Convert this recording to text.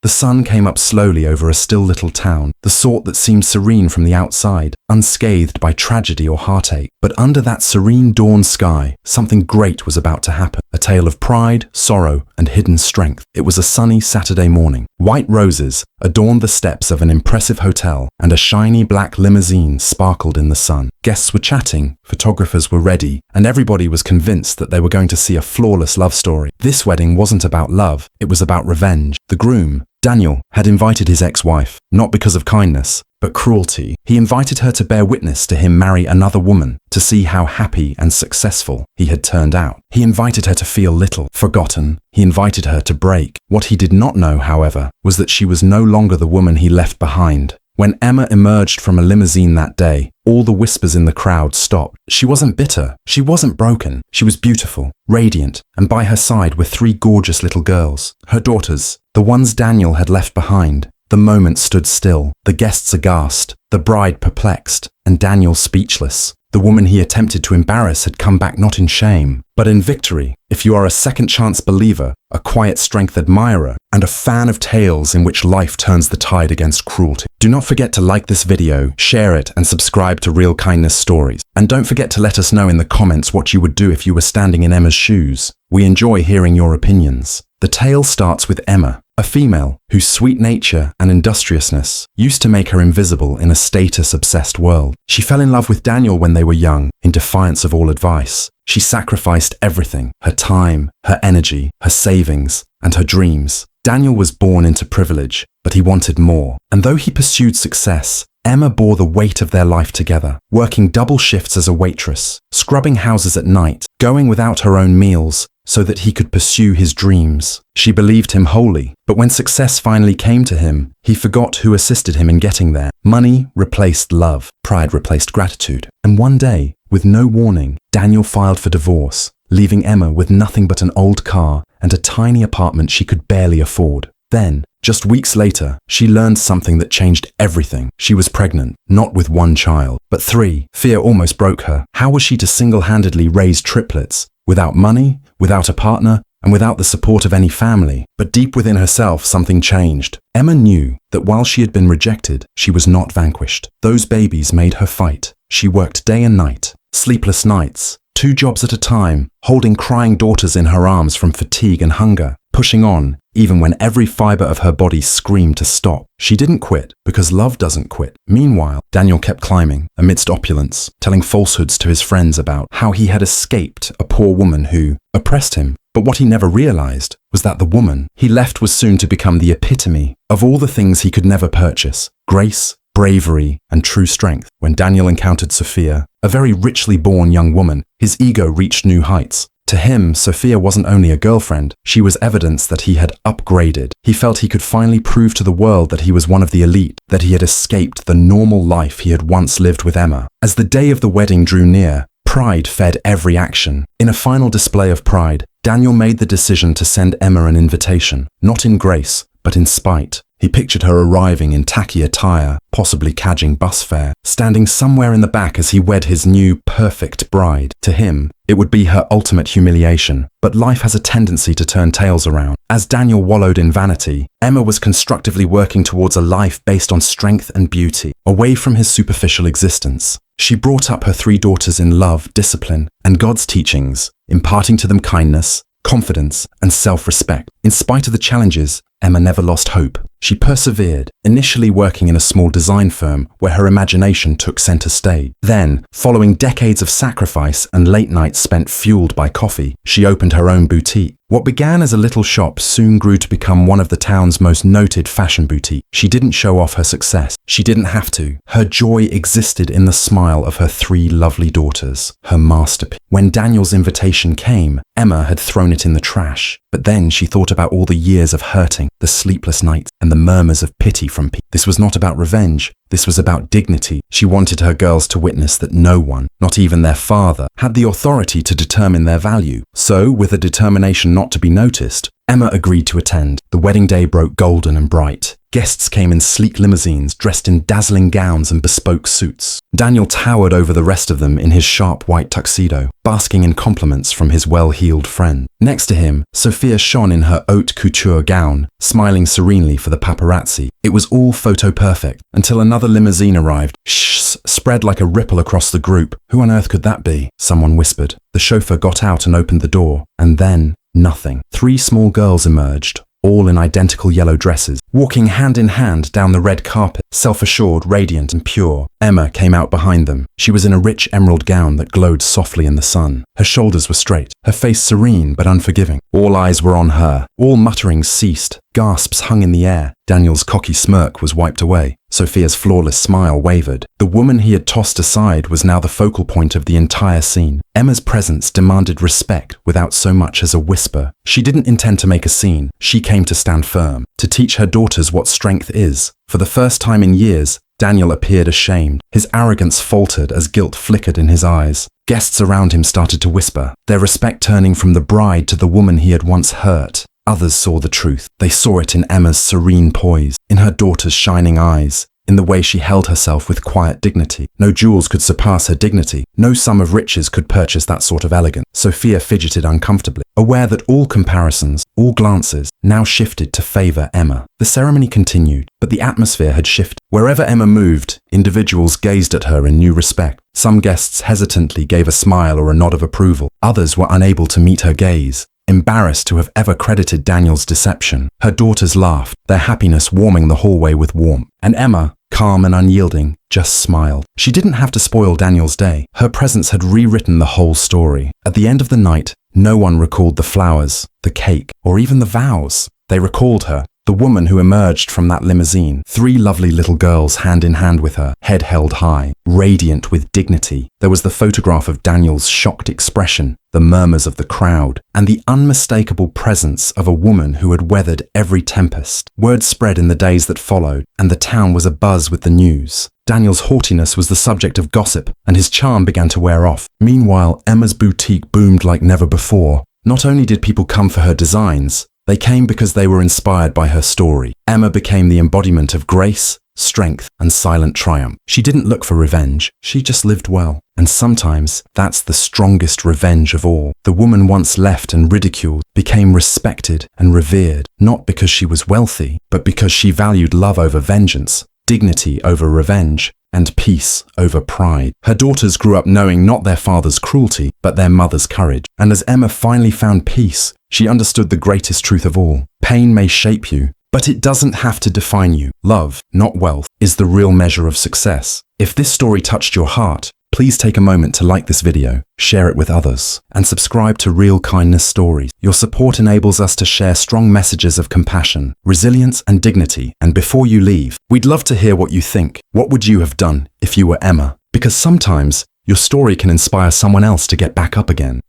The sun came up slowly over a still little town, the sort that seemed serene from the outside, unscathed by tragedy or heartache. But under that serene dawn sky, something great was about to happen. A tale of pride, sorrow, and hidden strength. It was a sunny Saturday morning. White roses adorned the steps of an impressive hotel, and a shiny black limousine sparkled in the sun. Guests were chatting, photographers were ready, and everybody was convinced that they were going to see a flawless love story. This wedding wasn't about love, it was about revenge. The groom, Daniel, had invited his ex-wife, not because of kindness, but cruelty. He invited her to bear witness to him marry another woman, to see how happy and successful he had turned out. He invited her to feel little, forgotten. He invited her to break. What he did not know, however, was that she was no longer the woman he left behind. When Emma emerged from a limousine that day, all the whispers in the crowd stopped. She wasn't bitter. She wasn't broken. She was beautiful, radiant, and by her side were 3 gorgeous little girls, her daughters, the ones Daniel had left behind. The moment stood still, the guests aghast, the bride perplexed, and Daniel speechless. The woman he attempted to embarrass had come back not in shame, but in victory. If you are a second-chance believer, a quiet strength admirer, and a fan of tales in which life turns the tide against cruelty, do not forget to like this video, share it, and subscribe to Real Kindness Stories. And don't forget to let us know in the comments what you would do if you were standing in Emma's shoes. We enjoy hearing your opinions. The tale starts with Emma, a female whose sweet nature and industriousness used to make her invisible in a status-obsessed world. She fell in love with Daniel when they were young, in defiance of all advice. She sacrificed everything, her time, her energy, her savings, and her dreams. Daniel was born into privilege, but he wanted more. And though he pursued success, Emma bore the weight of their life together, working double shifts as a waitress, scrubbing houses at night, going without her own meals, so that he could pursue his dreams. She believed him wholly, but when success finally came to him, he forgot who assisted him in getting there. Money replaced love, pride replaced gratitude. And one day, with no warning, Daniel filed for divorce, leaving Emma with nothing but an old car and a tiny apartment she could barely afford. Then, just weeks later, she learned something that changed everything. She was pregnant, not with 1 child, but 3. Fear almost broke her. How was she to single-handedly raise triplets? Without money, without a partner, and without the support of any family. But deep within herself, something changed. Emma knew that while she had been rejected, she was not vanquished. Those babies made her fight. She worked day and night, sleepless nights, 2 jobs at a time, holding crying daughters in her arms from fatigue and hunger, pushing on, even when every fiber of her body screamed to stop. She didn't quit, because love doesn't quit. Meanwhile, Daniel kept climbing, amidst opulence, telling falsehoods to his friends about how he had escaped a poor woman who oppressed him. But what he never realized was that the woman he left was soon to become the epitome of all the things he could never purchase: grace, bravery, and true strength. When Daniel encountered Sophia, a very richly born young woman, his ego reached new heights. To him, Sophia wasn't only a girlfriend, she was evidence that he had upgraded. He felt he could finally prove to the world that he was one of the elite, that he had escaped the normal life he had once lived with Emma. As the day of the wedding drew near, pride fed every action. In a final display of pride, Daniel made the decision to send Emma an invitation, not in grace, but in spite. He pictured her arriving in tacky attire, possibly cadging bus fare, standing somewhere in the back as he wed his new, perfect bride. To him, it would be her ultimate humiliation. But life has a tendency to turn tails around. As Daniel wallowed in vanity, Emma was constructively working towards a life based on strength and beauty, away from his superficial existence. She brought up her 3 daughters in love, discipline, and God's teachings, imparting to them kindness, confidence, and self-respect. In spite of the challenges, Emma never lost hope. She persevered, initially working in a small design firm where her imagination took center stage. Then, following decades of sacrifice and late nights spent fueled by coffee, she opened her own boutique. What began as a little shop soon grew to become one of the town's most noted fashion boutiques. She didn't show off her success. She didn't have to. Her joy existed in the smile of her 3 lovely daughters, her masterpiece. When Daniel's invitation came, Emma had thrown it in the trash. But then she thought about all the years of hurting, the sleepless nights, and the murmurs of pity from people. This was not about revenge. This was about dignity. She wanted her girls to witness that no one, not even their father, had the authority to determine their value. So, with a determination not to be noticed, Emma agreed to attend. The wedding day broke golden and bright. Guests came in sleek limousines, dressed in dazzling gowns and bespoke suits. Daniel towered over the rest of them in his sharp white tuxedo, basking in compliments from his well-heeled friend. Next to him, Sophia shone in her haute couture gown, smiling serenely for the paparazzi. It was all photo perfect, until another limousine arrived. Shh, spread like a ripple across the group. Who on earth could that be? Someone whispered. The chauffeur got out and opened the door, and then nothing. 3 small girls emerged, all in identical yellow dresses, walking hand in hand down the red carpet, self-assured, radiant and pure. Emma came out behind them. She was in a rich emerald gown that glowed softly in the sun. Her shoulders were straight, her face serene but unforgiving. All eyes were on her. All mutterings ceased. Gasps hung in the air. Daniel's cocky smirk was wiped away. Sophia's flawless smile wavered. The woman he had tossed aside was now the focal point of the entire scene. Emma's presence demanded respect without so much as a whisper. She didn't intend to make a scene. She came to stand firm, to teach her daughters what strength is. For the first time in years, Daniel appeared ashamed. His arrogance faltered as guilt flickered in his eyes. Guests around him started to whisper, their respect turning from the bride to the woman he had once hurt. Others saw the truth. They saw it in Emma's serene poise, in her daughter's shining eyes, in the way she held herself with quiet dignity. No jewels could surpass her dignity. No sum of riches could purchase that sort of elegance. Sophia fidgeted uncomfortably, aware that all comparisons, all glances, now shifted to favor Emma. The ceremony continued, but the atmosphere had shifted. Wherever Emma moved, individuals gazed at her in new respect. Some guests hesitantly gave a smile or a nod of approval. Others were unable to meet her gaze, embarrassed to have ever credited Daniel's deception. Her daughters laughed, their happiness warming the hallway with warmth. And Emma, calm and unyielding, just smiled. She didn't have to spoil Daniel's day. Her presence had rewritten the whole story. At the end of the night, no one recalled the flowers, the cake, or even the vows. They recalled her, the woman who emerged from that limousine, 3 lovely little girls hand in hand with her, head held high, radiant with dignity. There was the photograph of Daniel's shocked expression, the murmurs of the crowd, and the unmistakable presence of a woman who had weathered every tempest. Word spread in the days that followed, and the town was abuzz with the news. Daniel's haughtiness was the subject of gossip, and his charm began to wear off. Meanwhile, Emma's boutique boomed like never before. Not only did people come for her designs, they came because they were inspired by her story. Emma became the embodiment of grace, strength, and silent triumph. She didn't look for revenge. She just lived well. And sometimes that's the strongest revenge of all. The woman once left and ridiculed became respected and revered, not because she was wealthy, but because she valued love over vengeance, dignity over revenge, and peace over pride. Her daughters grew up knowing not their father's cruelty, but their mother's courage. And as Emma finally found peace, she understood the greatest truth of all. Pain may shape you, but it doesn't have to define you. Love, not wealth, is the real measure of success. If this story touched your heart, please take a moment to like this video, share it with others, and subscribe to Real Kindness Stories. Your support enables us to share strong messages of compassion, resilience, and dignity. And before you leave, we'd love to hear what you think. What would you have done if you were Emma? Because sometimes your story can inspire someone else to get back up again.